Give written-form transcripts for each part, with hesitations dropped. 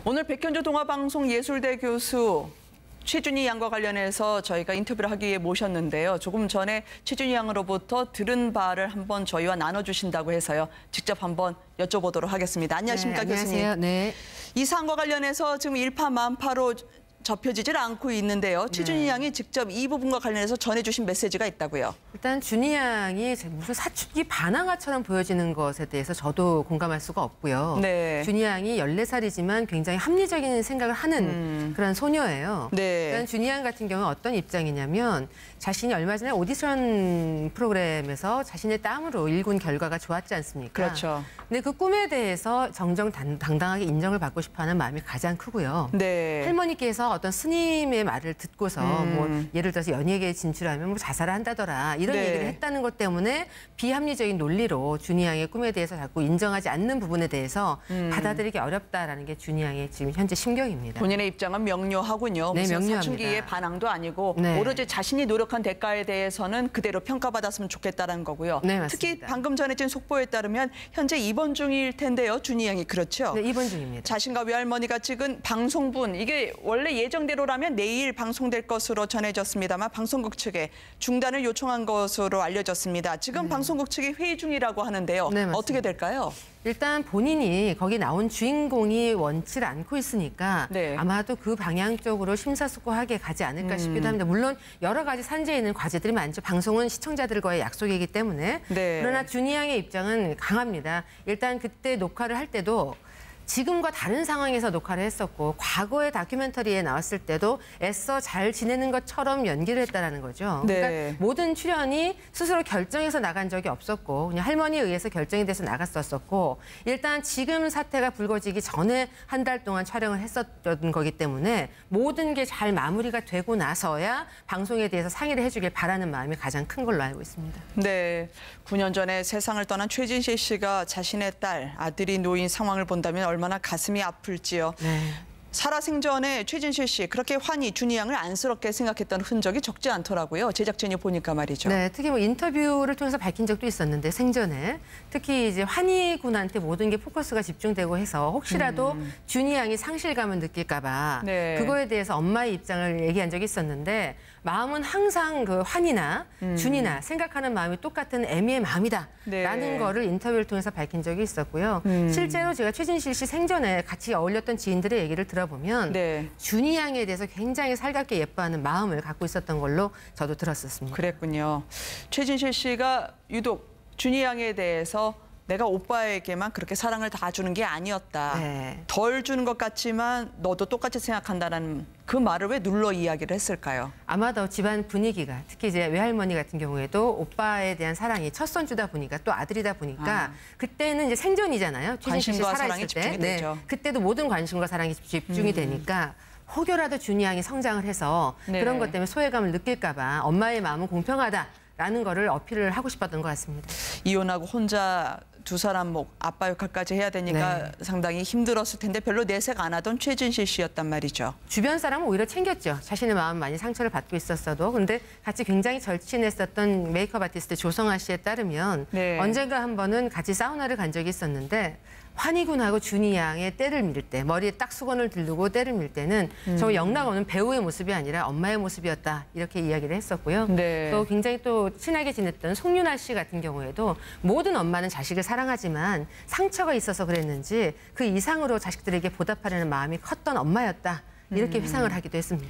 오늘 백현주 동아방송예술대 교수 최준희 양과 관련해서 저희가 인터뷰를 하기 위해 모셨는데요. 조금 전에 최준희 양으로부터 들은 바를 한번 저희와 나눠주신다고 해서요. 직접 한번 여쭤보도록 하겠습니다. 안녕하십니까, 네, 교수님. 안녕하세요. 네. 이 사안과 관련해서 지금 일파만파로 접혀지질 않고 있는데요. 최준희 양이 직접 이 부분과 관련해서 전해주신 메시지가 있다고요. 일단 준희 양이 무슨 사춘기 반항아처럼 보여지는 것에 대해서 저도 공감할 수가 없고요. 네. 준희 양이 14살이지만 굉장히 합리적인 생각을 하는 그런 소녀예요. 네. 일단 준희 양 같은 경우는 어떤 입장이냐면 자신이 얼마 전에 오디션 프로그램에서 자신의 땀으로 일군 결과가 좋았지 않습니까? 그렇죠. 근데 그 꿈에 대해서 정정당당하게 인정을 받고 싶어하는 마음이 가장 크고요. 네. 할머니께서 어떤 스님의 말을 듣고서 뭐 예를 들어서 연예계에 진출하면 뭐 자살을 한다더라 이런 네. 얘기를 했다는 것 때문에 비합리적인 논리로 준희 양의 꿈에 대해서 자꾸 인정하지 않는 부분에 대해서 받아들이기 어렵다라는 게 준희 양의 지금 현재 심경입니다. 본인의 입장은 명료하군요. 네, 무슨 명료합니다. 사춘기의 반항도 아니고 네. 오로지 자신이 노력한 대가에 대해서는 그대로 평가받았으면 좋겠다는 거고요. 네, 맞습니다. 특히 방금 전해진 속보에 따르면 현재 입원 중일 텐데요. 준희 양이 그렇죠? 네, 입원 중입니다. 자신과 외할머니가 찍은 방송분, 이게 원래 예정대로라면 내일 방송될 것으로 전해졌습니다만 방송국 측에 중단을 요청한 것으로 알려졌습니다. 지금 방송국 측이 회의 중이라고 하는데요. 네, 맞습니다. 어떻게 될까요? 일단 본인이 거기 나온 주인공이 원치 않고 있으니까 네. 아마도 그 방향 쪽으로 심사숙고하게 가지 않을까 싶기도 합니다. 물론 여러 가지 산재해 있는 과제들이 많죠. 방송은 시청자들과의 약속이기 때문에. 네. 그러나 준희 양의 입장은 강합니다. 일단 그때 녹화를 할 때도 지금과 다른 상황에서 녹화를 했었고 과거의 다큐멘터리에 나왔을 때도 애써 잘 지내는 것처럼 연기를 했다는 거죠. 네. 그러니까 모든 출연이 스스로 결정해서 나간 적이 없었고 그냥 할머니에 의해서 결정이 돼서 나갔었고 일단 지금 사태가 불거지기 전에 한 달 동안 촬영을 했었던 거기 때문에 모든 게 잘 마무리가 되고 나서야 방송에 대해서 상의를 해주길 바라는 마음이 가장 큰 걸로 알고 있습니다. 네, 9년 전에 세상을 떠난 최진실 씨가 자신의 딸, 아들이 놓인 상황을 본다면 얼마나 가슴이 아플지요. 네. 살아생전에 최진실 씨 그렇게 환희, 준희 양을 안쓰럽게 생각했던 흔적이 적지 않더라고요. 제작진이 보니까 말이죠. 네, 특히 뭐 인터뷰를 통해서 밝힌 적도 있었는데 생전에 특히 이제 환희 군한테 모든 게 포커스가 집중되고 해서 혹시라도 준희 양이 상실감을 느낄까-봐 네. 그거에 대해서 엄마의 입장을 얘기한 적이 있었는데 마음은 항상 그 환희나 준이나 생각하는 마음이 똑같은 애미의 마음이다라는 네. 거를 인터뷰를 통해서 밝힌 적이 있었고요. 실제로 제가 최진실 씨 생전에 같이 어울렸던 지인들의 얘기를 들어보면 네. 준희 양에 대해서 굉장히 살갑게 예뻐하는 마음을 갖고 있었던 걸로 저도 들었었습니다. 그랬군요. 최진실 씨가 유독 준희 양에 대해서 내가 오빠에게만 그렇게 사랑을 다 주는 게 아니었다. 네. 덜 주는 것 같지만 너도 똑같이 생각한다는 그 말을 왜 눌러 이야기를 했을까요? 아마도 집안 분위기가 특히 이제 외할머니 같은 경우에도 오빠에 대한 사랑이 첫 손주다 보니까 또 아들이다 보니까 그때는 이제 생존이잖아요. 최진실 씨 관심과 살아있을 사랑이 때. 집중이 되죠. 그때도 모든 관심과 사랑이 집중이 되니까 혹여라도 준희 양이 성장을 해서 네. 그런 것 때문에 소외감을 느낄까 봐 엄마의 마음은 공평하다라는 거를 어필을 하고 싶었던 것 같습니다. 이혼하고 혼자 두 사람 아빠 역할까지 해야 되니까 네. 상당히 힘들었을 텐데 별로 내색 안 하던 최진실 씨였단 말이죠. 주변 사람은 오히려 챙겼죠. 자신의 마음 많이 상처를 받고 있었어도. 근데 같이 굉장히 절친했었던 메이크업 아티스트 조성아 씨에 따르면 네. 언젠가 한 번은 같이 사우나를 간 적이 있었는데 환희 군하고 준희 양의 때를 밀 때, 머리에 딱 수건을 두르고 때를 밀 때는 저 영락 없는 배우의 모습이 아니라 엄마의 모습이었다. 이렇게 이야기를 했었고요. 네. 또 굉장히 또 친하게 지냈던 송윤아 씨 같은 경우에도 모든 엄마는 자식을 사랑하지만 상처가 있어서 그랬는지 그 이상으로 자식들에게 보답하려는 마음이 컸던 엄마였다. 이렇게 회상을 하기도 했습니다.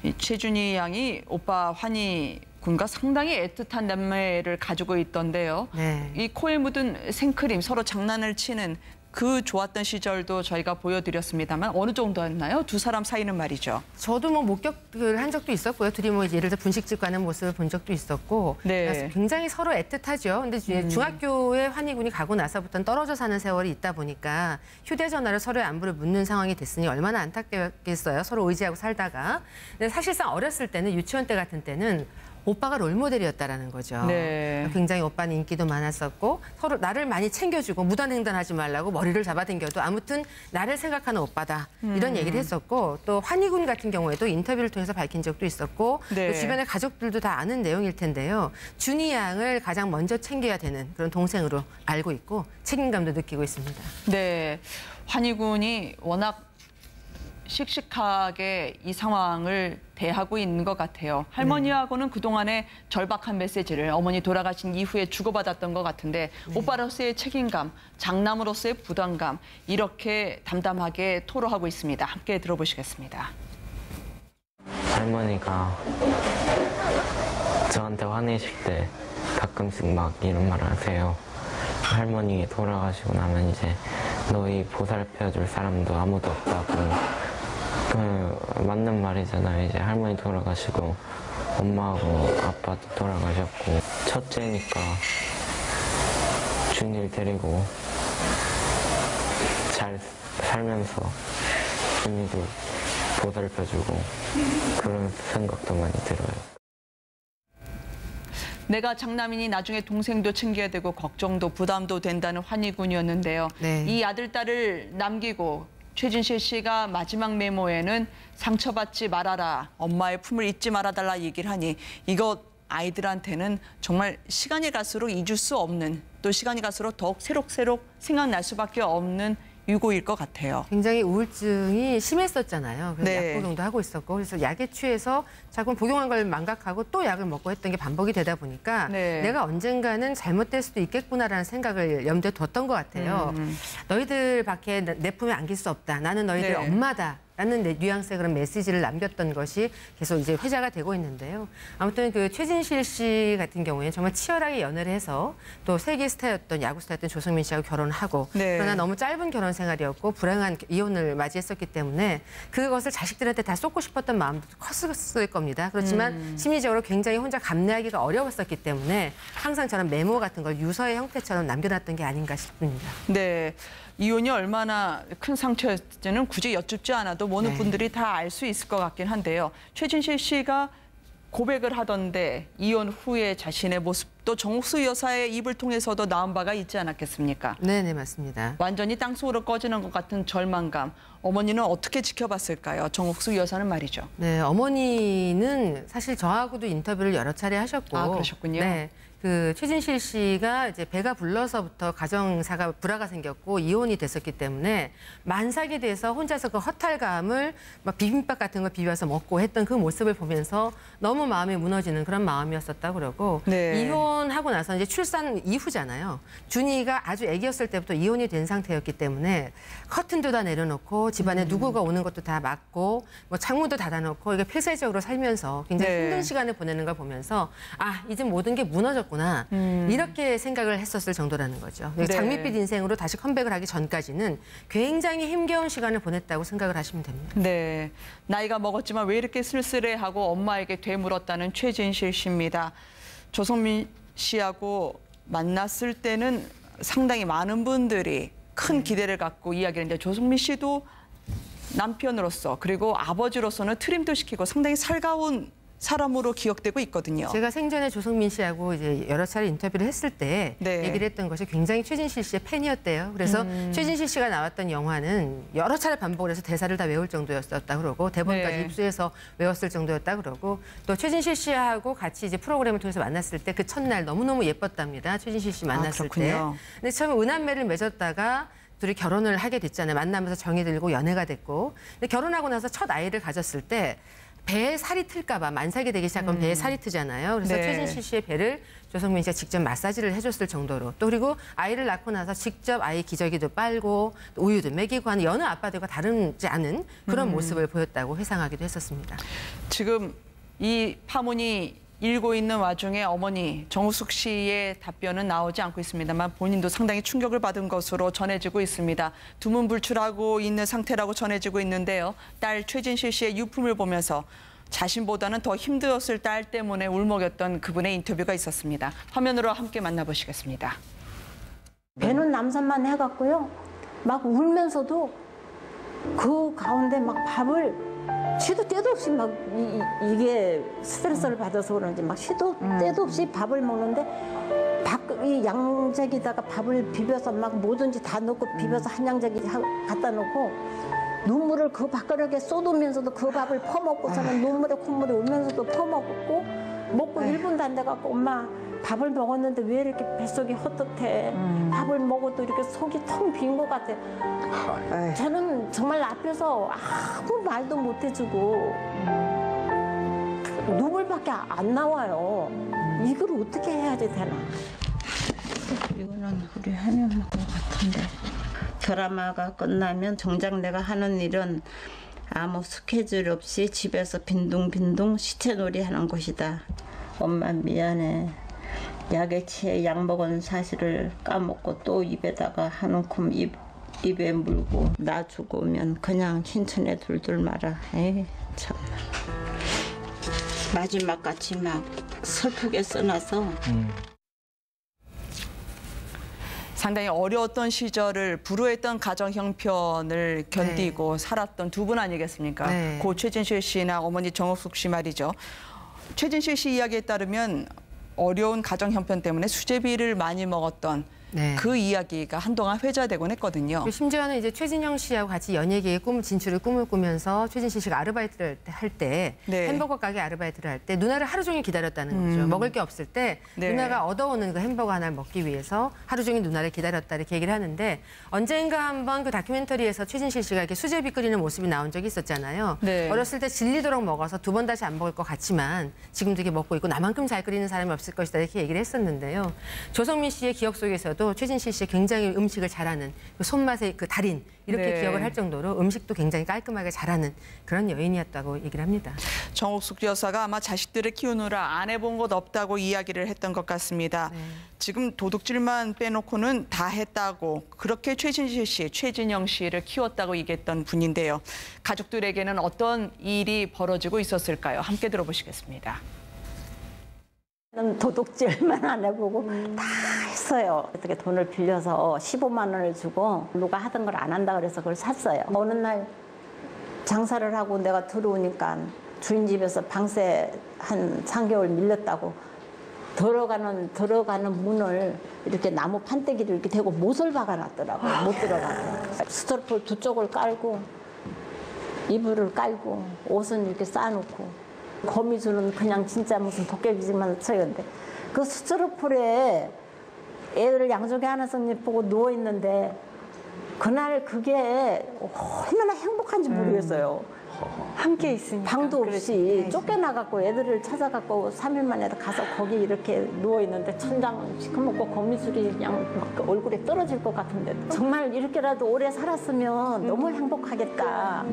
이 최준희 양이 오빠 환희 군과 상당히 애틋한 남매를 가지고 있던데요. 네. 이 코에 묻은 생크림 서로 장난을 치는 그 좋았던 시절도 저희가 보여드렸습니다만 어느 정도였나요? 두 사람 사이는 말이죠. 저도 뭐 목격을 한 적도 있었고요. 둘이 뭐 예를 들어 분식집 가는 모습을 본 적도 있었고 네. 그래서 굉장히 서로 애틋하죠. 근데 중학교에 환희 군이 가고 나서부터는 떨어져 사는 세월이 있다 보니까 휴대전화로 서로의 안부를 묻는 상황이 됐으니 얼마나 안타깝겠어요. 서로 의지하고 살다가. 근데 사실상 어렸을 때는 유치원 때 같은 때는 오빠가 롤모델이었다라는 거죠. 네. 굉장히 오빠는 인기도 많았었고 서로 나를 많이 챙겨주고 무단횡단하지 말라고 머리를 잡아당겨도 아무튼 나를 생각하는 오빠다 이런 얘기를 했었고 또 환희 군 같은 경우에도 인터뷰를 통해서 밝힌 적도 있었고 네. 또 주변의 가족들도 다 아는 내용일 텐데요. 준희 양을 가장 먼저 챙겨야 되는 그런 동생으로 알고 있고 책임감도 느끼고 있습니다. 네, 환희 군이 워낙 씩씩하게 이 상황을 대하고 있는 것 같아요. 할머니하고는 그동안의 절박한 메시지를 어머니 돌아가신 이후에 주고받았던 것 같은데 오빠로서의 책임감, 장남으로서의 부담감 이렇게 담담하게 토로하고 있습니다. 함께 들어보시겠습니다. 할머니가 저한테 화내실 때 가끔씩 막 이런 말을 하세요. 할머니 돌아가시고 나면 이제 너희 보살펴줄 사람도 아무도 없다고. 그 맞는 말이잖아요. 이제 할머니 돌아가시고 엄마하고 아빠도 돌아가셨고 첫째니까 준이를 데리고 잘 살면서 준이도 보살펴주고 그런 생각도 많이 들어요. 내가 장남이니 나중에 동생도 챙겨야 되고 걱정도 부담도 된다는 환희군이었는데요. 네. 이 아들, 딸을 남기고 최진실 씨가 마지막 메모에는 상처받지 말아라, 엄마의 품을 잊지 말아달라 얘기를 하니 이것 아이들한테는 정말 시간이 갈수록 잊을 수 없는 또 시간이 갈수록 더욱 새록새록 생각날 수밖에 없는 유고일 것 같아요. 굉장히 우울증이 심했었잖아요. 그래서 네. 약 복용도 하고 있었고 그래서 약에 취해서 자꾸 복용한 걸 망각하고 또 약을 먹고 했던 게 반복이 되다 보니까 네. 내가 언젠가는 잘못될 수도 있겠구나라는 생각을 염두에 뒀던 것 같아요. 너희들밖에 내 품에 안길 수 없다. 나는 너희들의 네. 엄마다. 라는 뉘앙스의 그런 메시지를 남겼던 것이 계속 이제 회자가 되고 있는데요. 아무튼 그 최진실 씨 같은 경우에는 정말 치열하게 연애를 해서 또 세계 스타였던 야구 스타였던 조성민 씨하고 결혼하고 네. 그러나 너무 짧은 결혼 생활이었고 불행한 이혼을 맞이했었기 때문에 그것을 자식들한테 다 쏟고 싶었던 마음도 컸을 겁니다. 그렇지만 심리적으로 굉장히 혼자 감내하기가 어려웠었기 때문에 항상 저런 메모 같은 걸 유서의 형태처럼 남겨놨던 게 아닌가 싶습니다. 네. 이혼이 얼마나 큰 상처였는지는 굳이 여쭙지 않아도 모든 네. 분들이 다 알 수 있을 것 같긴 한데요. 최진실 씨가 고백을 하던데 이혼 후에 자신의 모습도 정옥수 여사의 입을 통해서도 나온 바가 있지 않았겠습니까? 네네 맞습니다. 완전히 땅속으로 꺼지는 것 같은 절망감. 어머니는 어떻게 지켜봤을까요? 정옥수 여사는 말이죠. 네, 어머니는 사실 저하고도 인터뷰를 여러 차례 하셨고. 아, 그러셨군요. 네. 그 최진실 씨가 이제 배가 불러서부터 가정사가 불화가 생겼고 이혼이 됐었기 때문에 만삭이 돼서 혼자서 그 허탈감을 막 비빔밥 같은 거 비벼서 먹고 했던 그 모습을 보면서 너무 마음이 무너지는 그런 마음이었었다 그러고 네. 이혼하고 나서 이제 출산 이후잖아요. 준이가 아주 아기였을 때부터 이혼이 된 상태였기 때문에 커튼도 다 내려놓고 집안에 누구가 오는 것도 다 막고 뭐 창문도 닫아놓고 이게 폐쇄적으로 살면서 굉장히 네. 힘든 시간을 보내는 걸 보면서 아 이제 모든 게 무너졌구나 이렇게 생각을 했었을 정도라는 거죠. 네. 장밋빛 인생으로 다시 컴백을 하기 전까지는 굉장히 힘겨운 시간을 보냈다고 생각을 하시면 됩니다. 네, 나이가 먹었지만 왜 이렇게 쓸쓸해하고 엄마에게 되물었다는 최진실 씨입니다. 조성민 씨하고 만났을 때는 상당히 많은 분들이 큰 기대를 갖고 이야기를 했는데 조성민 씨도 남편으로서 그리고 아버지로서는 트림도 시키고 상당히 살가운 사람으로 기억되고 있거든요. 제가 생전에 조성민 씨하고 이제 여러 차례 인터뷰를 했을 때 네. 얘기를 했던 것이 굉장히 최진실 씨의 팬이었대요. 그래서 최진실 씨가 나왔던 영화는 여러 차례 반복을 해서 대사를 다 외울 정도였었다 그러고 대본까지 네. 입수해서 외웠을 정도였다 그러고 또 최진실 씨하고 같이 이제 프로그램을 통해서 만났을 때 그 첫날 너무너무 예뻤답니다. 최진실 씨 만났을 때. 그렇군요. 근데 처음에 은한매를 맺었다가 둘이 결혼을 하게 됐잖아요. 만나면서 정이 들고 연애가 됐고. 근데 결혼하고 나서 첫 아이를 가졌을 때 배에 살이 틀까 봐 만삭이 되기 시작하면 배에 살이 트잖아요. 그래서 네. 최진실 씨의 배를 조성민 씨가 직접 마사지를 해줬을 정도로 또 그리고 아이를 낳고 나서 직접 아이 기저귀도 빨고 또 우유도 먹이고 하는 여느 아빠들과 다르지 않은 그런 모습을 보였다고 회상하기도 했었습니다. 지금 이 파문이 일고 있는 와중에 어머니 정우숙 씨의 답변은 나오지 않고 있습니다만 본인도 상당히 충격을 받은 것으로 전해지고 있습니다. 두문불출하고 있는 상태라고 전해지고 있는데요. 딸 최진실 씨의 유품을 보면서 자신보다는 더 힘들었을 딸 때문에 울먹였던 그분의 인터뷰가 있었습니다. 화면으로 함께 만나보시겠습니다. 배는 남산만 해갖고요. 막 울면서도 그 가운데 막 밥을 시도 때도 없이 막 이게 스트레스를 받아서 그런지 막 시도 때도 없이 밥을 먹는데 이 양재기다가 밥을 비벼서 막 뭐든지 다 넣고 비벼서 한 양재기 갖다 놓고 눈물을 그 밥그릇에 쏟으면서도 그 밥을 퍼먹고서는 눈물에 콧물이 오면서도 퍼먹고 먹고 1분도 안 돼갖고 엄마 밥을 먹었는데 왜 이렇게 뱃속이 헛헛해. 밥을 먹어도 이렇게 속이 텅 빈 것 같아. 저는 정말 앞에서 아무 말도 못 해주고 눈물밖에 안 나와요. 이걸 어떻게 해야지 되나. 이거는 우리 해면 먹을 것 같은데. 드라마가 끝나면 정작 내가 하는 일은 아무 스케줄 없이 집에서 빈둥빈둥 시체놀이 하는 것이다. 엄마 미안해. 약에 취해 약 먹은 사실을 까먹고 또 입에다가 한 움큼 입에 물고 나 죽으면 그냥 흰천에 둘둘 말아. 에이 참나. 마지막같이 막 슬프게 써놔서 상당히 어려웠던 시절을 불우했던 가정 형편을 견디고 살았던 두 분 아니겠습니까? 네. 고 최진실 씨나 어머니 정옥숙 씨 말이죠. 최진실 씨 이야기에 따르면 어려운 가정 형편 때문에 수제비를 많이 먹었던 네. 그 이야기가 한동안 회자되곤 했거든요. 심지어는 이제 최진영 씨하고 같이 연예계의 진출을 꿈을 꾸면서 최진실 씨가 아르바이트를 할 때 네. 햄버거 가게 아르바이트를 할 때 누나를 하루 종일 기다렸다는 거죠. 먹을 게 없을 때 네. 누나가 얻어오는 그 햄버거 하나를 먹기 위해서 하루 종일 누나를 기다렸다 이렇게 얘기를 하는데 언젠가 한번 그 다큐멘터리에서 최진실 씨가 이렇게 수제비 끓이는 모습이 나온 적이 있었잖아요. 네. 어렸을 때 질리도록 먹어서 두 번 다시 안 먹을 것 같지만 지금도 이렇게 먹고 있고 나만큼 잘 끓이는 사람이 없을 것이다 이렇게 얘기를 했었는데요. 조성민 씨의 기억 속에서도 최진실 씨 굉장히 음식을 잘하는 그 손맛의 그 달인 이렇게 네. 기억을 할 정도로 음식도 굉장히 깔끔하게 잘하는 그런 여인이었다고 얘기를 합니다. 정옥숙 여사가 아마 자식들을 키우느라 안 해본 것 없다고 이야기를 했던 것 같습니다. 지금 도둑질만 빼놓고는 다 했다고 그렇게 최진실 씨, 최진영 씨를 키웠다고 얘기했던 분인데요. 가족들에게는 어떤 일이 벌어지고 있었을까요? 함께 들어보시겠습니다. 도둑질만 안 해보고 다 했어요. 어떻게 돈을 빌려서 15만 원을 주고 누가 하던 걸 안 한다 그래서 그걸 샀어요. 어느 날 장사를 하고 내가 들어오니까 주인 집에서 방세 한 3개월 밀렸다고 들어가는 문을 이렇게 나무 판때기를 이렇게 대고 못을 박아놨더라고요. 못 들어가게. 스토로폴 두 쪽을 깔고 이불을 깔고 옷은 이렇게 쌓아놓고 거미줄은 그냥 진짜 무슨 도깨비지만 쳐였는데 그 스티로폴에 애들 양쪽에 하나씩 보고 누워있는데 그날 그게 얼마나 행복한지 모르겠어요. 함께 있으니까. 방도 없이 쫓겨나갖고 애들을 찾아갖고 3일 만에 가서 거기 이렇게 누워있는데 천장 시커멓고 거미줄이 그냥 얼굴에 떨어질 것 같은데 정말 이렇게라도 오래 살았으면 너무 행복하겠다.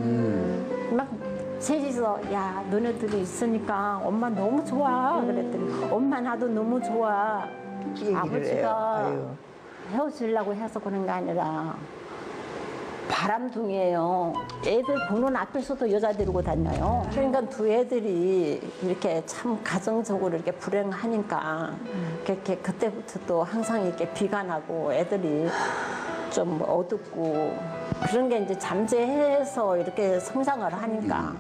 막 셋이서 야 너네들이 있으니까 엄마 너무 좋아 그랬더니 엄마 나도 너무 좋아. 아버지가 헤어지려고 해서 그런 게 아니라 바람둥이에요. 애들 보는 앞에서도 여자 데리고 다녀요. 그러니까 두 애들이 이렇게 참 가정적으로 이렇게 불행하니까 그렇게 그때부터 또 항상 이렇게 비관하고 애들이 좀 어둡고 그런 게 이제 잠재해서 이렇게 성장을 하니까.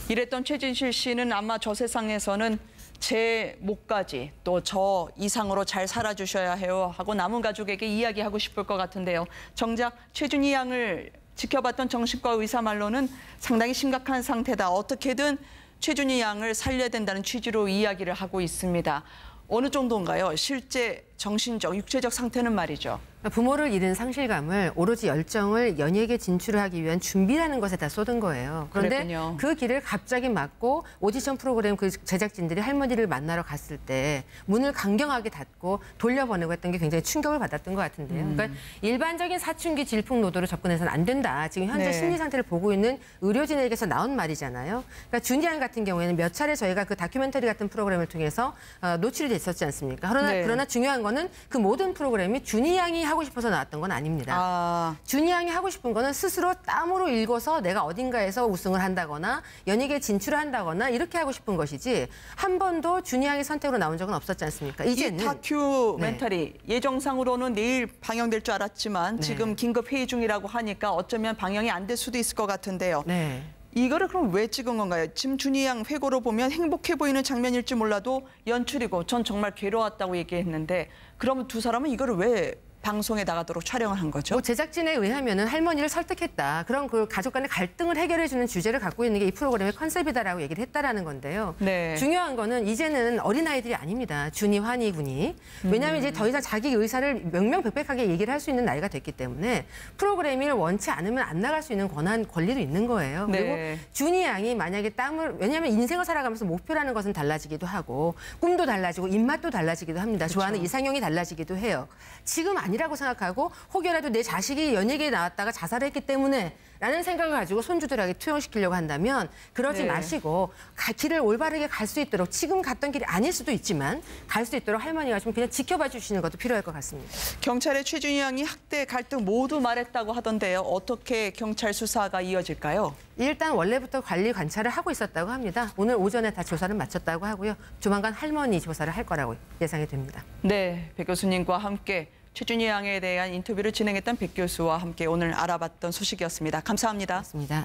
이랬던 최진실 씨는 아마 저 세상에서는 제 목까지 또 저 이상으로 잘 살아주셔야 해요 하고 남은 가족에게 이야기하고 싶을 것 같은데요. 정작 최준희 양을 지켜봤던 정신과 의사 말로는 상당히 심각한 상태다. 어떻게든 최준희 양을 살려야 된다는 취지로 이야기를 하고 있습니다. 어느 정도인가요? 실제 정신적, 육체적 상태는 말이죠. 부모를 잃은 상실감을 오로지 열정을 연예계 진출을 하기 위한 준비라는 것에 다 쏟은 거예요. 그런데 그랬군요. 그 길을 갑자기 막고 오디션 프로그램 그 제작진들이 할머니를 만나러 갔을 때 문을 강경하게 닫고 돌려보내고 했던 게 굉장히 충격을 받았던 것 같은데요. 그러니까 일반적인 사춘기 질풍노도로 접근해서는 안 된다. 지금 현재 네. 심리 상태를 보고 있는 의료진에게서 나온 말이잖아요. 그러니까 준희 양 같은 경우에는 몇 차례 저희가 그 다큐멘터리 같은 프로그램을 통해서 노출이 됐었지 않습니까? 그러나 중요한 거는 그 모든 프로그램이 준희 양이 하고 싶어서 나왔던 건 아닙니다. 준희 양이 하고 싶은 거는 스스로 땀으로 읽어서 내가 어딘가에서 우승을 한다거나 연예계에 진출을 한다거나 이렇게 하고 싶은 것이지 한 번도 준희 양의 선택으로 나온 적은 없었지 않습니까? 이제는 이 다큐멘터리 예정상으로는 내일 방영될 줄 알았지만 지금 긴급 회의 중이라고 하니까 어쩌면 방영이 안 될 수도 있을 것 같은데요. 네. 이거를 그럼 왜 찍은 건가요? 지금 준희 양 회고로 보면 행복해 보이는 장면일지 몰라도 연출이고 전 정말 괴로웠다고 얘기했는데 그러면 두 사람은 이거를 왜 방송에 나가도록 촬영을 한 거죠? 뭐 제작진에 의하면은 할머니를 설득했다. 그런 그 가족 간의 갈등을 해결해주는 주제를 갖고 있는 게 이 프로그램의 컨셉이다라고 얘기를 했다라는 건데요. 네. 중요한 거는 이제는 어린아이들이 아닙니다. 준이, 환희 군이. 왜냐하면 이제 더 이상 자기 의사를 명명백백하게 얘기를 할 수 있는 나이가 됐기 때문에 프로그램을 원치 않으면 안 나갈 수 있는 권리도 있는 거예요. 네. 그리고 준이 양이 만약에 왜냐하면 인생을 살아가면서 목표라는 것은 달라지기도 하고 꿈도 달라지고 입맛도 달라지기도 합니다. 좋아하는 이상형이 달라지기도 해요. 지금 아니라고 생각하고 혹여라도 내 자식이 연예계에 나왔다가 자살했기 때문에 라는 생각을 가지고 손주들에게 투영시키려고 한다면 그러지 네. 마시고 길을 올바르게 갈 수 있도록 지금 갔던 길이 아닐 수도 있지만 갈 수 있도록 할머니가 좀 그냥 지켜봐 주시는 것도 필요할 것 같습니다. 경찰의 최준희 양이 학대, 갈등 모두 말했다고 하던데요. 어떻게 경찰 수사가 이어질까요? 일단 원래부터 관리 관찰을 하고 있었다고 합니다. 오늘 오전에 다 조사를 마쳤다고 하고요. 조만간 할머니 조사를 할 거라고 예상이 됩니다. 네, 백 교수님과 함께 최준희 양에 대한 인터뷰를 진행했던 백 교수와 함께 오늘 알아봤던 소식이었습니다. 감사합니다. 고맙습니다.